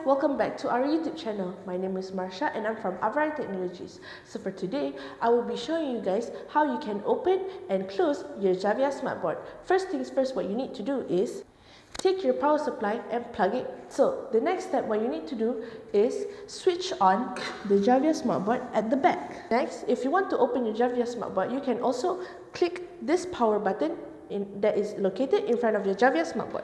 welcome back to our YouTube channel. My name is Marsha and I'm from Avrai Technologies. So for today, I will be showing you guys how you can open and close your Javiya Smartboard. First things first, what you need to do is take your power supply and plug it. So the next step, what you need to do is switch on the Javiya Smartboard at the back. Next, if you want to open your Javiya Smartboard, you can also click this power button that is located in front of your Javiya Smartboard.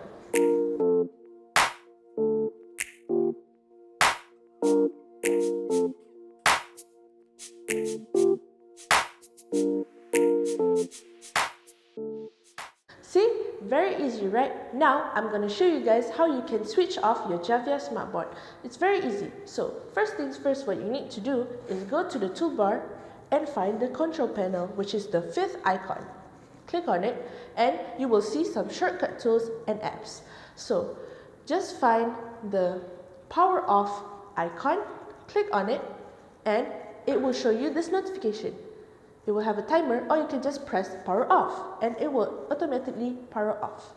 See? Very easy, right? Now, I'm going to show you guys how you can switch off your Javiya Smartboard. It's very easy. So, first things first, what you need to do is go to the toolbar and find the control panel, which is the fifth icon. Click on it and you will see some shortcut tools and apps. So, just find the power off icon, click on it, and it will show you this notification. It will have a timer, or you can just press power off and it will automatically power off.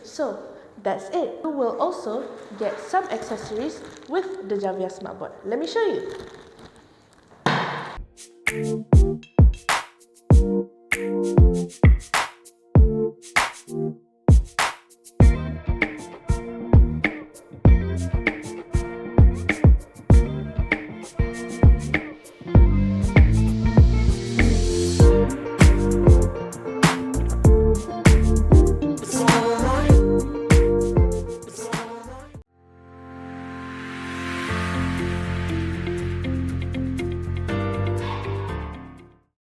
So that's it. You will also get some accessories with the Javiya Smartboard. Let me show you.